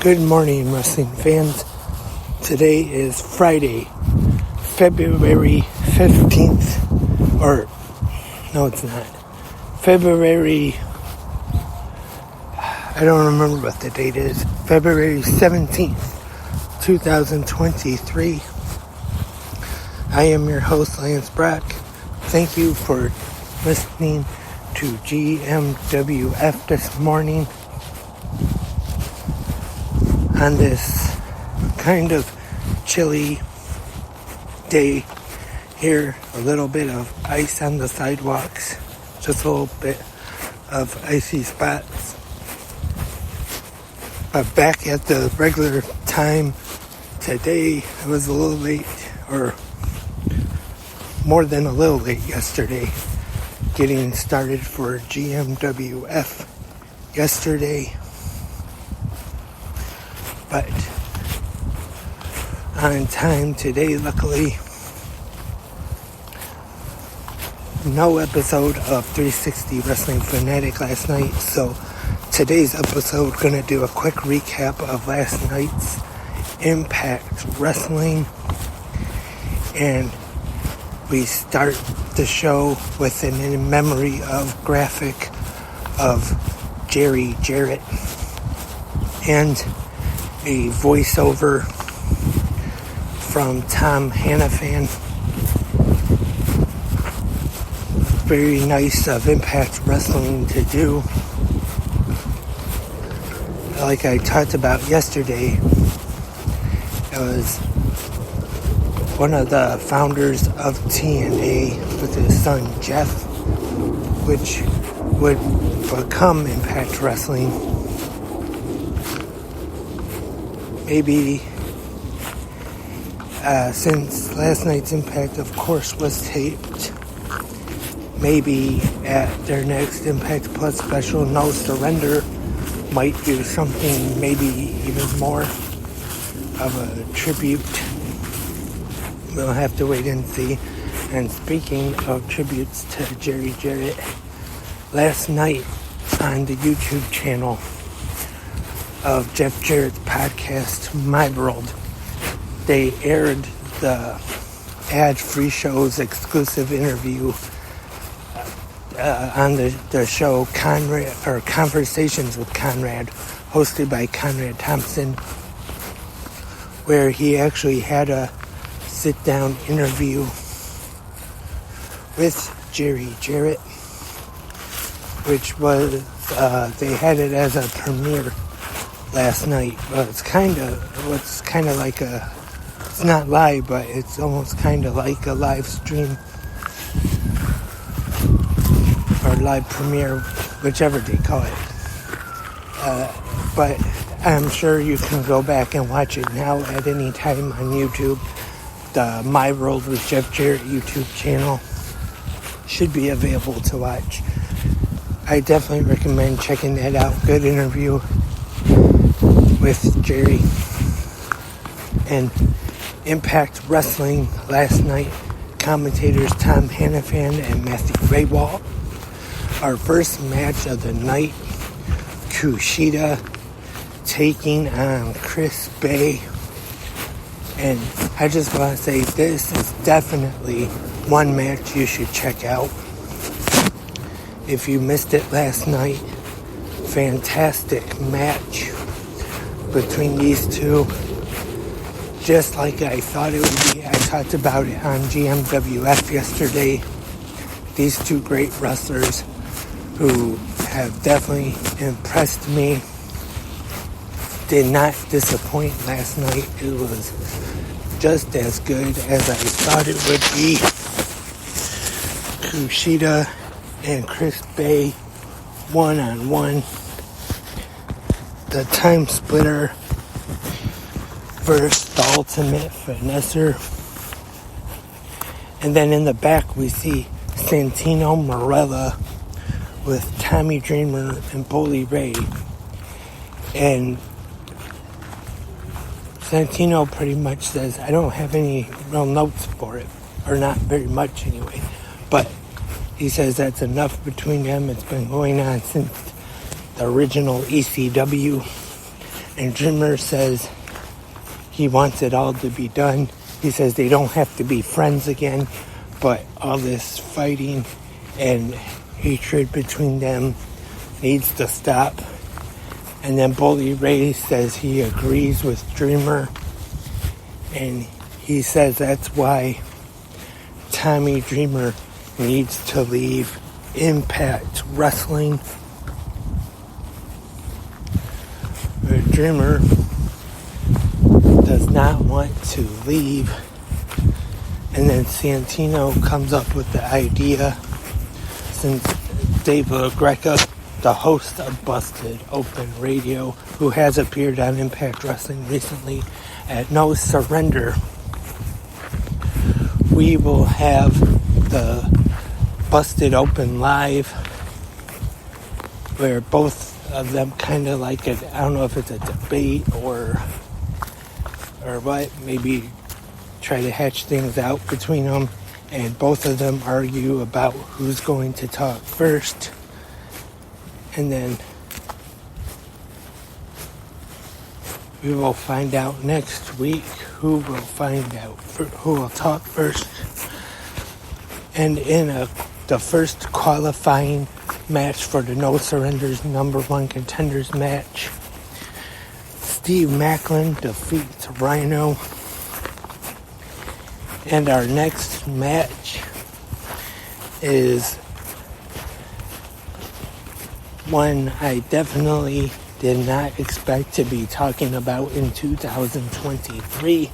Good morning, wrestling fans. Today is Friday, February 15th, or, no it's not, February, I don't remember what the date is, February 17th, 2023. I am your host, Lance Brock. Thank you for listening to GMWF this morning. On this kind of chilly day here, a little bit of ice on the sidewalks, just a little bit of icy spots. But back at the regular time today, I was a little late, or more than a little late yesterday, getting started for GMWF yesterday. But on time today, luckily. No episode of 360 Wrestling Fanatic last night, so today's episode gonna do a quick recap of last night's Impact Wrestling, and we start the show with an in memory of graphic of Jerry Jarrett and a voiceover from Tom Hannafan. Very nice of Impact Wrestling to do. Like I talked about yesterday, it was one of the founders of TNA with his son Jeff, which would become Impact Wrestling. Maybe since last night's Impact, of course, was taped, maybe at their next Impact Plus special, No Surrender, might do something maybe even more of a tribute. We'll have to wait and see. And speaking of tributes to Jerry Jarrett, last night on the YouTube channel of Jeff Jarrett's podcast, My World, they aired the ad-free show's exclusive interview on the show Conrad, or Conversations with Conrad, hosted by Conrad Thompson, where he actually had a sit-down interview with Jerry Jarrett, which was they had it as a premiere last night, but it's kind of like it's not live, but it's almost kind of like a live stream or live premiere, whichever they call it. But I'm sure you can go back and watch it now at any time on YouTube. The My World with Jeff Jarrett YouTube channel should be available to watch. I definitely recommend checking that out. Good interview with Jerry. And Impact Wrestling last night, commentators Tom Hannafan and Matthew Raywalt. Our first match of the night, Kushida taking on Chris Bay. And I just want to say, this is definitely one match you should check out. If you missed it last night, fantastic match between these two, just like I thought it would be. I talked about it on GMWF yesterday. These two great wrestlers who have definitely impressed me did not disappoint last night. It was just as good as I thought it would be. Kushida and Chris Bay one-on-one. The Time Splitter versus the Ultimate Finesser. And then in the back we see Santino Marella with Tommy Dreamer and Bully Ray. And Santino pretty much says, I don't have any real notes for it, or not very much anyway, But he says that's enough between them. It's been going on since the original ECW. And Dreamer says he wants it all to be done. He says they don't have to be friends again, but all this fighting and hatred between them needs to stop. And then Bully Ray says he agrees with Dreamer, and he says that's why Tommy Dreamer needs to leave Impact Wrestling. Dreamer does not want to leave, and then Santino comes up with the idea, since Dave LaGreca, the host of Busted Open Radio, who has appeared on Impact Wrestling recently at No Surrender, we will have the Busted Open Live, where both of them kind of like I don't know if it's a debate or what, maybe try to hatch things out between them, and both of them argue about who's going to talk first. And then we will find out next week who will talk first. And in the first qualifying match for the No Surrender's number one contenders match, Steve Macklin defeats Rhino. And our next match is one I definitely did not expect to be talking about in 2023.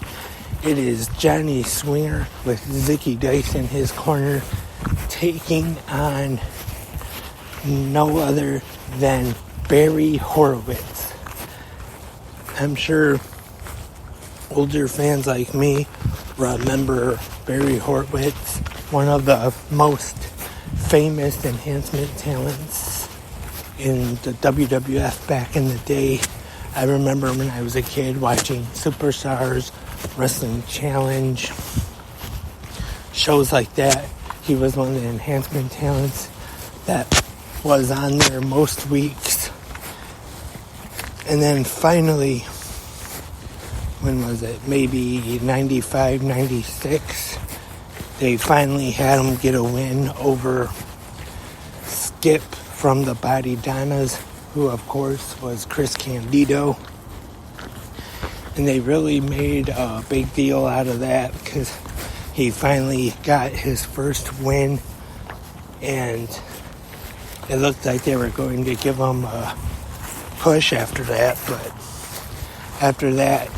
It is Johnny Swinger with Zicky Dice in his corner, taking on no other than Barry Horowitz. I'm sure older fans like me remember Barry Horowitz, one of the most famous enhancement talents in the WWF back in the day. I remember when I was a kid watching Superstars, Wrestling Challenge, shows like that. He was one of the enhancement talents that was on there most weeks. And then finally, when was it? Maybe 95, 96, they finally had him get a win over Skip from the Body Donnas, who of course was Chris Candido. And they really made a big deal out of that because he finally got his first win, and it looked like they were going to give him a push after that, but after that,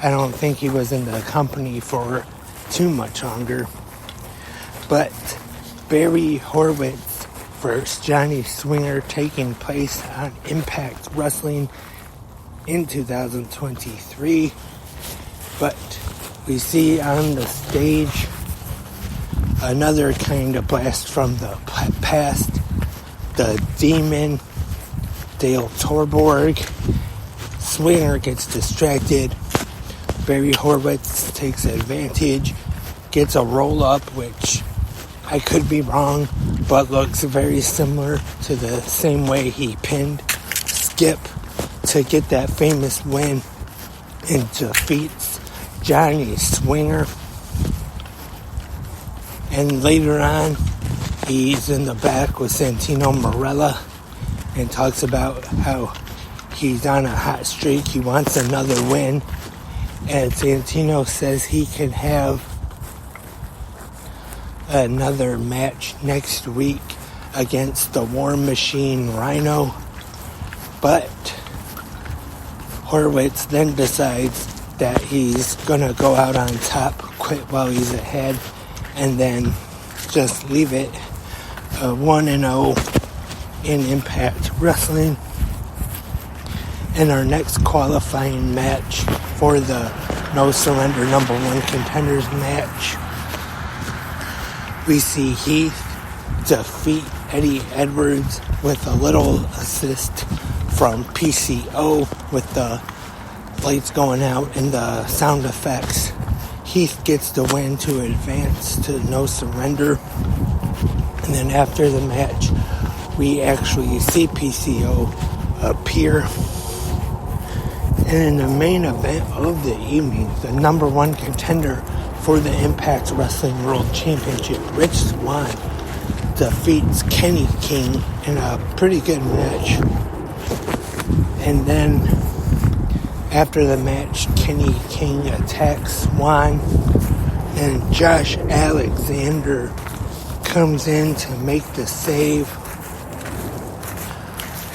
I don't think he was in the company for too much longer. But Barry Horowitz versus Johnny Swinger, taking place on Impact Wrestling in 2023. But we see on the stage another kind of blast from the past. The Demon, Dale Torborg. Swinger gets distracted. Barry Horowitz takes advantage, gets a roll-up, which I could be wrong, but looks very similar to the same way he pinned Skip to get that famous win, and defeats Johnny Swinger. And later on, he's in the back with Santino Marella and talks about how he's on a hot streak, he wants another win, and Santino says he can have another match next week against the War Machine Rhino. But Horowitz then decides that he's gonna go out on top, quit while he's ahead, and then just leave it 1-0 in Impact Wrestling. In our next qualifying match for the No Surrender number one contenders match, we see Heath defeat Eddie Edwards with a little assist from PCO with the lights going out and the sound effects. Heath gets the win to advance to No Surrender. And then after the match, we actually see PCO appear. And in the main event of the evening, the number one contender for the Impact Wrestling World Championship, Rich Swann, defeats Kenny King in a pretty good match. And then after the match, Kenny King attacks Swann, and Josh Alexander comes in to make the save.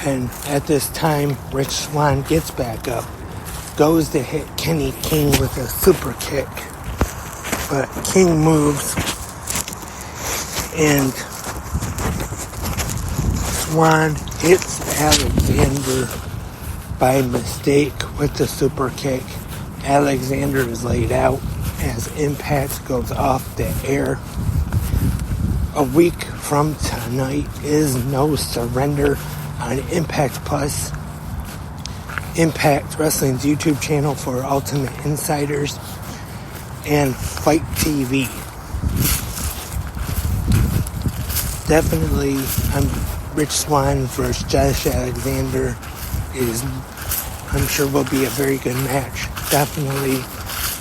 And at this time, Rich Swann gets back up, goes to hit Kenny King with a super kick, but King moves, and Swann hits Alexander by mistake with the super kick. Alexander is laid out as Impact goes off the air. A week from tonight is No Surrender on Impact Plus, Impact Wrestling's YouTube channel for Ultimate Insiders, and Fight TV. Definitely, Rich Swann versus Josh Alexander I'm sure will be a very good match. Definitely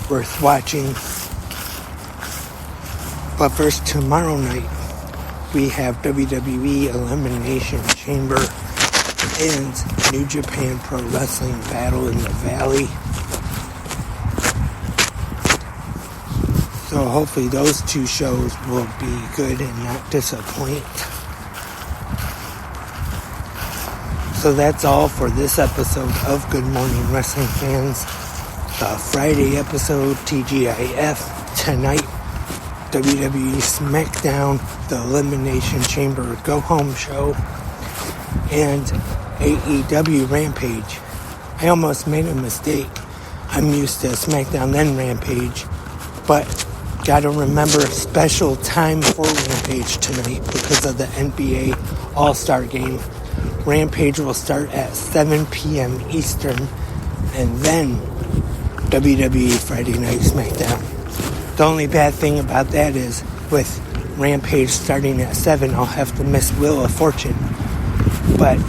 worth watching. But first, tomorrow night, we have WWE Elimination Chamber and New Japan Pro Wrestling Battle in the Valley. So hopefully those two shows will be good and not disappoint. So that's all for this episode of Good Morning Wrestling Fans. The Friday episode, TGIF, tonight, WWE SmackDown, the Elimination Chamber Go Home show, and AEW Rampage. I almost made a mistake. I'm used to SmackDown then Rampage, but gotta remember special time for Rampage tonight because of the NBA All-Star Game. Rampage will start at 7 p.m. Eastern, and then WWE Friday Night SmackDown. The only bad thing about that is with Rampage starting at 7, I'll have to miss Wheel of Fortune. But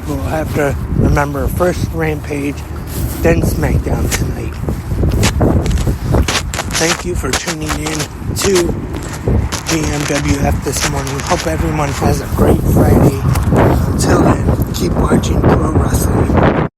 we'll have to remember first Rampage, then SmackDown tonight. Thank you for tuning in to GMWF this morning. Hope everyone has a great Friday. Until then, keep watching pro wrestling.